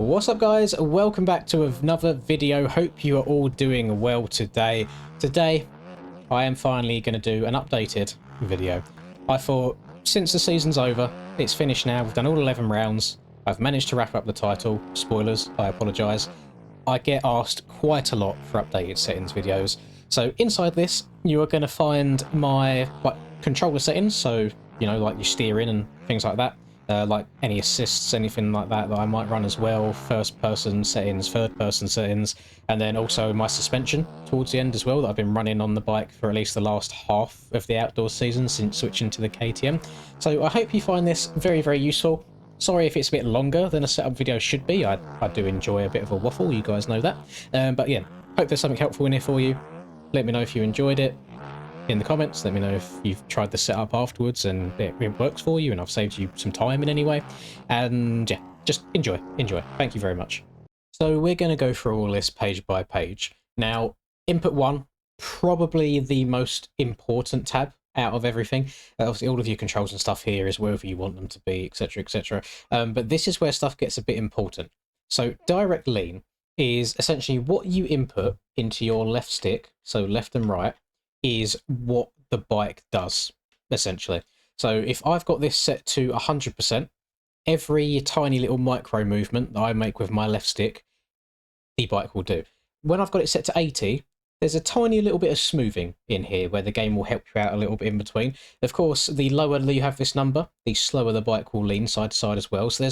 What's up guys, welcome back to another video. Hope you are all doing well today. Today I am finally going to do an updated video. I thought since the season's over, it's finished now, we've done all 11 rounds, I've managed to wrap up the title. Spoilers, I apologise. I get asked quite a lot for updated settings videos. So inside this you are going to find my controller settings, so you know, like your steering and things like that. Like any assists, anything like that I might run as well, first person settings, third person settings, and then also my suspension towards the end as well that I've been running on the bike for at least the last half of the outdoor season since switching to the KTM. So I hope you find this very, very useful. Sorry if it's a bit longer than a setup video should be, I do enjoy a bit of a waffle, you guys know that. But yeah, hope there's something helpful in here for you. Let me know if you enjoyed it in the comments. Let me know if you've tried the setup afterwards and it works for you and I've saved you some time in any way. And yeah, just enjoy. Thank you very much. So we're going to go through all this page by page. Now, input 1, probably the most important tab out of everything. Obviously all of your controls and stuff here is wherever you want them to be, etc, etc. But this is where stuff gets a bit important. So direct lean is essentially what you input into your left stick, so left and right, is what the bike does, essentially. So if I've got this set to 100%, every tiny little micro movement that I make with my left stick, the bike will do. When I've got it set to 80, there's a tiny little bit of smoothing in here where the game will help you out a little bit in between. Of course, the lower you have this number, the slower the bike will lean side to side as well. So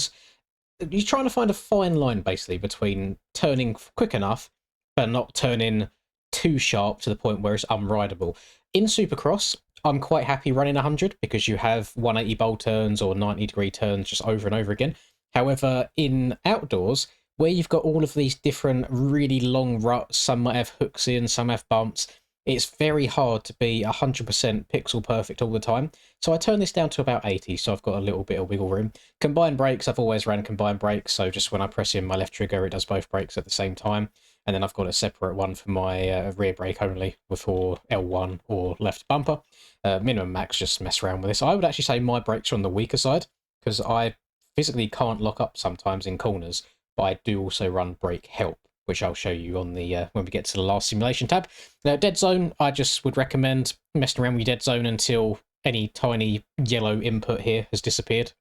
you're trying to find a fine line basically between turning quick enough but not turning too sharp to the point where it's unrideable. In Supercross, I'm quite happy running 100 because you have 180 bowl turns or 90-degree turns just over and over again. However, in outdoors, where you've got all of these different really long ruts, some might have hooks in, some have bumps, it's very hard to be 100% pixel perfect all the time. So I turn this down to about 80, so I've got a little bit of wiggle room. Combined brakes, I've always ran combined brakes, so just when I press in my left trigger, it does both brakes at the same time. And then I've got a separate one for my rear brake only before L1 or left bumper. Minimum max, just mess around with this. I would actually say my brakes are on the weaker side because I physically can't lock up sometimes in corners, but I do also run brake help, which I'll show you on the when we get to the last simulation tab. Now, dead zone, I just would recommend messing around with your dead zone until any tiny yellow input here has disappeared.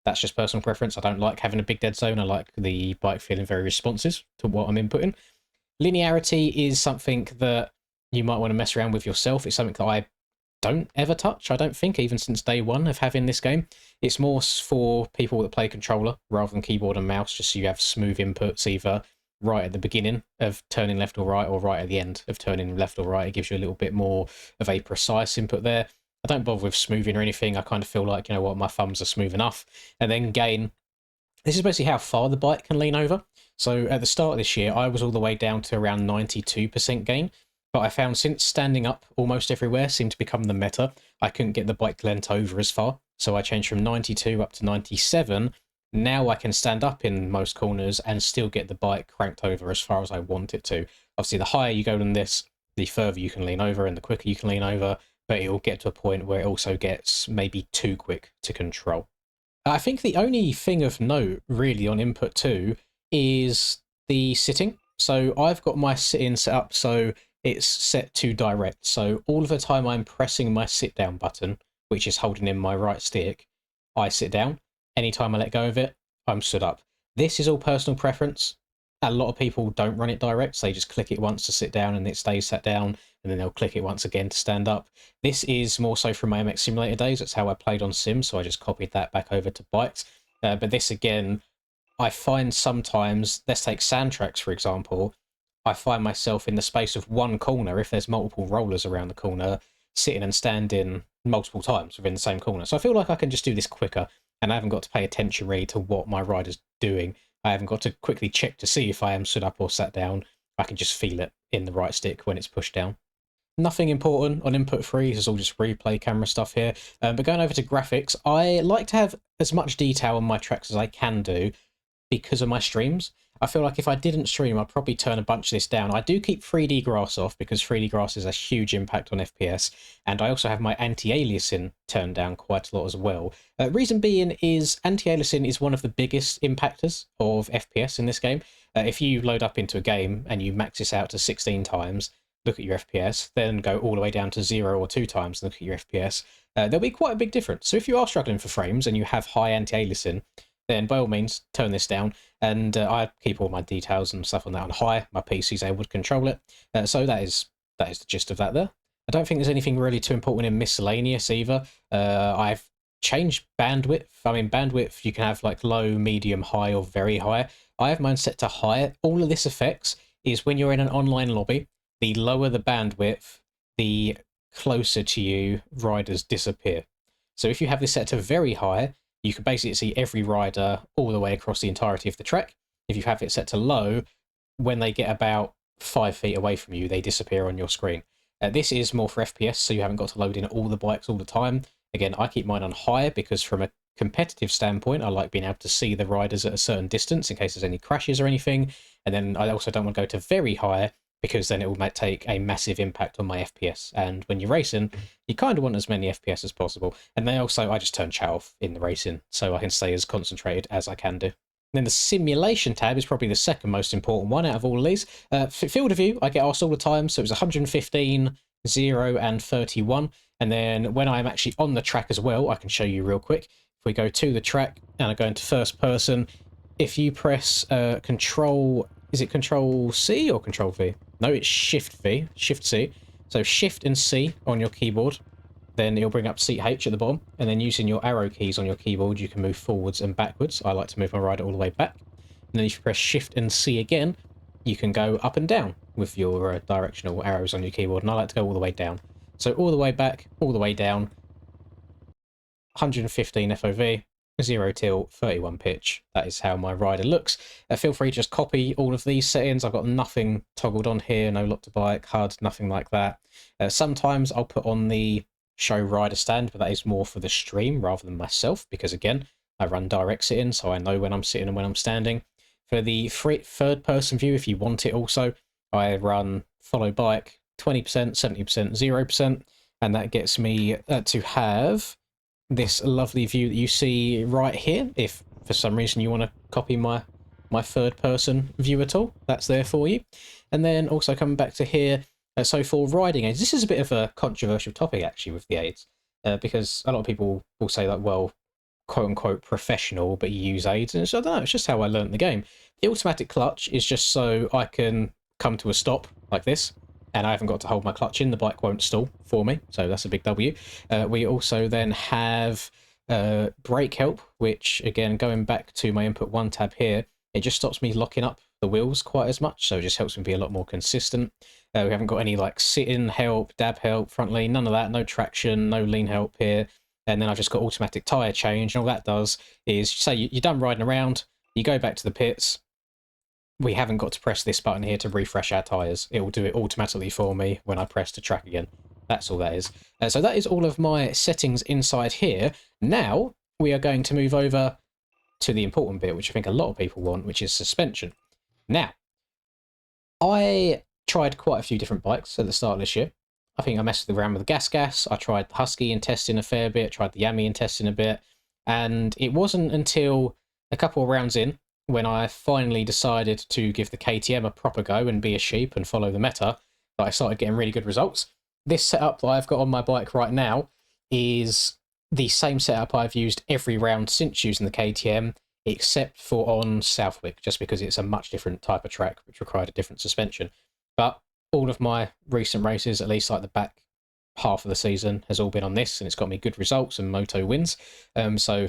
That's just personal preference. I don't like having a big dead zone. I like the bike feeling very responsive to what I'm inputting. Linearity is something that you might want to mess around with yourself. It's something that I don't ever touch, I don't think, even since day one of having this game. It's more for people that play controller rather than keyboard and mouse, just so you have smooth inputs either right at the beginning of turning left or right at the end of turning left or right. It gives you a little bit more of a precise input there. I don't bother with smoothing or anything. I kind of feel like, you know what, my thumbs are smooth enough. And then gain. This is basically how far the bike can lean over. So at the start of this year, I was all the way down to around 92% gain. But I found since standing up almost everywhere seemed to become the meta, I couldn't get the bike leant over as far. So I changed from 92 up to 97. Now I can stand up in most corners and still get the bike cranked over as far as I want it to. Obviously, the higher you go than this, the further you can lean over and the quicker you can lean over. But it'll get to a point where it also gets maybe too quick to control. I think the only thing of note really on input 2 is the sitting. So I've got my sit-in set up so it's set to direct. So all of the time I'm pressing my sit down button, which is holding in my right stick, I sit down. Anytime I let go of it, I'm stood up. This is all personal preference. A lot of people don't run it direct, so they just click it once to sit down and it stays sat down, and then they'll click it once again to stand up. This is more so from my MX Simulator days. That's how I played on Sims, so I just copied that back over to bikes. But this again, I find sometimes, let's take sand tracks for example, I find myself in the space of one corner, if there's multiple rollers around the corner, sitting and standing multiple times within the same corner. So I feel like I can just do this quicker, and I haven't got to pay attention really to what my rider's doing. I haven't got to quickly check to see if I am stood up or sat down. I can just feel it in the right stick when it's pushed down. Nothing important on input 3, this is all just replay camera stuff here. But going over to graphics, I like to have as much detail on my tracks as I can do. because of my streams. I feel like if I didn't stream, I'd probably turn a bunch of this down. I do keep 3D grass off because 3D grass is a huge impact on FPS, and I also have my anti-aliasing turned down quite a lot as well. Reason being is anti-aliasing is one of the biggest impactors of FPS in this game. If you load up into a game and you max this out to 16 times, look at your FPS, then go all the way down to 0 or 2 times and look at your FPS, there'll be quite a big difference. So if you are struggling for frames and you have high anti-aliasing, then by all means turn this down, and I keep all my details and stuff on that on high. My PC's able to control it, so that is the gist of that there. I don't think there's anything really too important in miscellaneous either. I've changed bandwidth. I mean, bandwidth you can have like low, medium, high, or very high. I have mine set to high. All of this affects is when you're in an online lobby, the lower the bandwidth, the closer to you riders disappear. So if you have this set to very high, you can basically see every rider all the way across the entirety of the track. If you have it set to low, when they get about 5 feet away from you, they disappear on your screen. This is more for FPS, so you haven't got to load in all the bikes all the time. Again, I keep mine on high because from a competitive standpoint, I like being able to see the riders at a certain distance in case there's any crashes or anything. And then I also don't want to go to very high because then it will take a massive impact on my FPS. And when you're racing, you kind of want as many FPS as possible. And then also, I just turn chat off in the racing so I can stay as concentrated as I can do. And then the simulation tab is probably the second most important one out of all of these. Field of view, I get asked all the time, so it was 115, 0, and 31. And then when I'm actually on the track as well, I can show you real quick. If we go to the track and I go into first person, if you press Control, is it Control C or Control V? No, it's Shift V, Shift C. So Shift and C on your keyboard, then it'll bring up CH at the bottom, and then using your arrow keys on your keyboard, you can move forwards and backwards. I like to move my rider all the way back. And then if you press Shift and C again, you can go up and down with your directional arrows on your keyboard, and I like to go all the way down. So all the way back, all the way down, 115 FOV, 0 till 31 pitch. That is how my rider looks. Feel free to just copy all of these settings. I've got nothing toggled on here, no lock to bike, HUD, nothing like that. Sometimes I'll put on the show rider stand, but that is more for the stream rather than myself, because again, I run direct sitting, so I know when I'm sitting and when I'm standing. For the third person view, if you want it also, I run follow bike 20%, 70%, 0%, and that gets me to have this lovely view that you see right here. If for some reason you want to copy my third person view at all, that's there for you. And then also coming back to here, so for riding aids, this is a bit of a controversial topic actually with the aids, because a lot of people will say that, well, quote unquote professional, but you use aids, and so I don't know, it's just how I learned the game. The automatic clutch is just so I can come to a stop like this, and I haven't got to hold my clutch in, the bike won't stall for me, so that's a big W. We also then have brake help, which again, going back to my input 1 tab here, it just stops me locking up the wheels quite as much, so it just helps me be a lot more consistent. We haven't got any like sit-in help, dab help, front lean, none of that, no traction, no lean help here. And then I've just got automatic tyre change, and all that does is, say you're done riding around, you go back to the pits, we haven't got to press this button here to refresh our tyres. It will do it automatically for me when I press to track again. That's all that is. So that is all of my settings inside here. Now we are going to move over to the important bit, which I think a lot of people want, which is suspension. Now, I tried quite a few different bikes at the start of this year. I think I messed around with the Gas. I tried Husky in testing a fair bit, tried the Yami in testing a bit, and it wasn't until a couple of rounds in when I finally decided to give the KTM a proper go and be a sheep and follow the meta that I started getting really good results. This setup that I've got on my bike right now is the same setup I've used every round since using the KTM, except for on Southwick, just because it's a much different type of track which required a different suspension. But all of my recent races, at least like the back half of the season, has all been on this, and it's got me good results and moto wins. So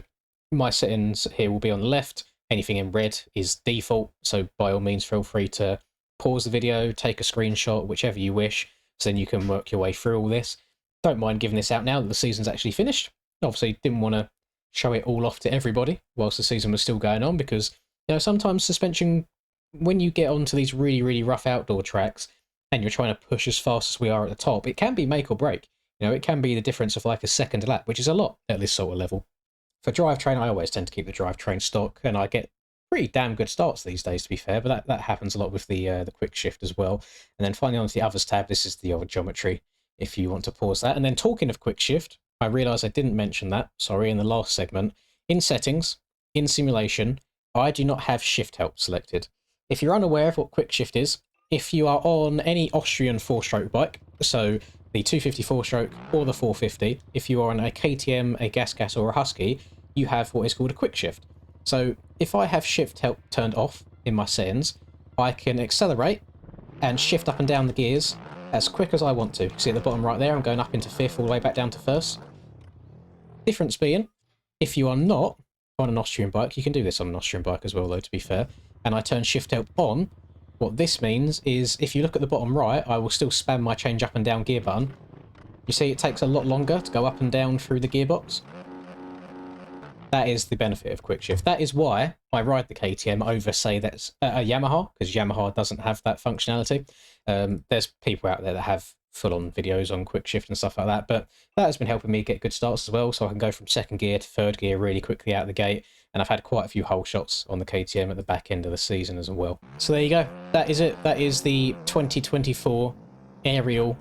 my settings here will be on the left. Anything in red is default, so by all means feel free to pause the video, take a screenshot, whichever you wish, so then you can work your way through all this. Don't mind giving this out now that the season's actually finished. Obviously didn't want to show it all off to everybody whilst the season was still going on, because sometimes suspension, when you get onto these really, really rough outdoor tracks and you're trying to push as fast as we are at the top, it can be make or break. It can be the difference of like a second lap, which is a lot at this sort of level. For drivetrain, I always tend to keep the drivetrain stock, and I get pretty damn good starts these days, to be fair, but that happens a lot with the quick shift as well. And then finally onto the others tab, this is the old geometry, if you want to pause that. And then talking of quick shift, I realise I didn't mention that, sorry, in the last segment. In settings, in simulation, I do not have shift help selected. If you're unaware of what quick shift is, if you are on any Austrian 4-stroke bike, so the 250 4-stroke or the 450, if you are on a KTM, a Gas or a Husky, you have what is called a quick shift. So if I have shift help turned off in my settings, I can accelerate and shift up and down the gears as quick as I want to. See at the bottom right there, I'm going up into 5th all the way back down to 1st. Difference being, if you are not on an Austrian bike, you can do this on an Austrian bike as well though, to be fair, and I turn shift help on, what this means is if you look at the bottom right, I will still spam my change up and down gear button. You see it takes a lot longer to go up and down through the gearbox. That is the benefit of quick shift. That is why I ride the KTM over, say, that's a Yamaha, because Yamaha doesn't have that functionality. There's people out there that have full-on videos on quick shift and stuff like that, but that has been helping me get good starts as well, so I can go from 2nd gear to 3rd gear really quickly out of the gate, and I've had quite a few hole shots on the KTM at the back end of the season as well. So there you go. That is it. That is the 2024 Aerial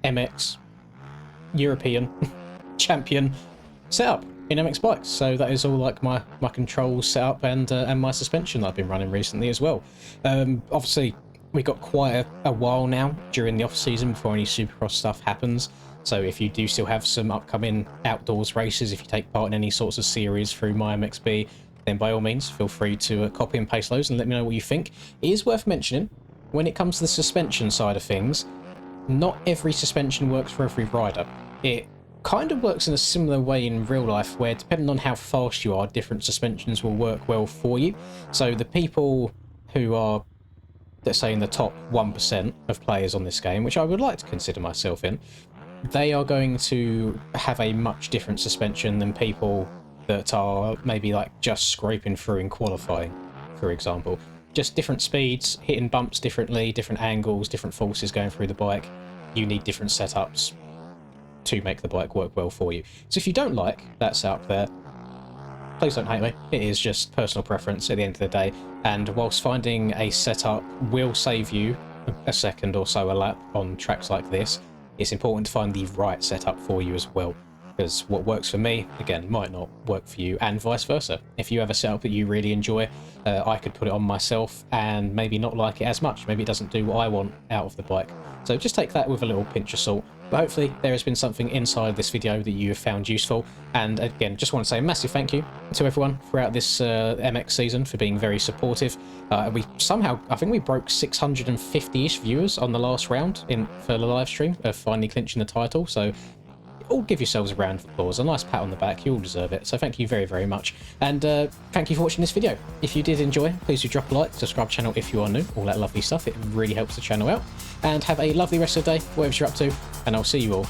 MX European Champion setup in MX bikes. So that is all like my controls setup and my suspension that I've been running recently as well. Obviously we got quite a while now during the off season before any Supercross stuff happens. So if you do still have some upcoming outdoors races, if you take part in any sorts of series through MyMXB, then by all means feel free to copy and paste those and let me know what you think. It is worth mentioning, when it comes to the suspension side of things, not every suspension works for every rider. It kind of works in a similar way in real life, where depending on how fast you are, different suspensions will work well for you. So the people who are, let's say, in the top 1% of players on this game, which I would like to consider myself in, they are going to have a much different suspension than people that are maybe like just scraping through in qualifying, for example. Just different speeds, hitting bumps differently, different angles, different forces going through the bike. You need different setups to make the bike work well for you. So if you don't like that setup there, please don't hate me. It is just personal preference at the end of the day. And whilst finding a setup will save you a second or so a lap on tracks like this, it's important to find the right setup for you as well. Because what works for me, again, might not work for you, and vice versa. If you have a setup that you really enjoy, I could put it on myself and maybe not like it as much. Maybe it doesn't do what I want out of the bike. So just take that with a little pinch of salt. But hopefully there has been something inside this video that you have found useful. And again, just want to say a massive thank you to everyone throughout this MX season for being very supportive. We somehow, I think we broke 650-ish viewers on the last round for the live stream of finally clinching the title. So all give yourselves a round of applause, a nice pat on the back. You all deserve it. So thank you very, very much. And thank you for watching this video. If you did enjoy, please do drop a like, subscribe to the channel if you are new, all that lovely stuff. It really helps the channel out. And have a lovely rest of the day, whatever you're up to. And I'll see you all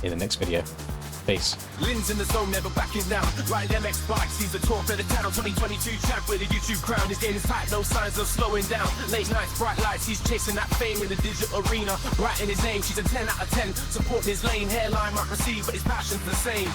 in the next video. Peace. Lynn's in the zone, never backing down. Riding MX bikes, he's the talk of the town. 2022 champ with a YouTube crown. His game is tight, no signs of slowing down. Late nights, bright lights, he's chasing that fame in the digital arena. Writing his name, she's a 10 out of 10. Supporting his lane, hairline might receive, but his passion's the same.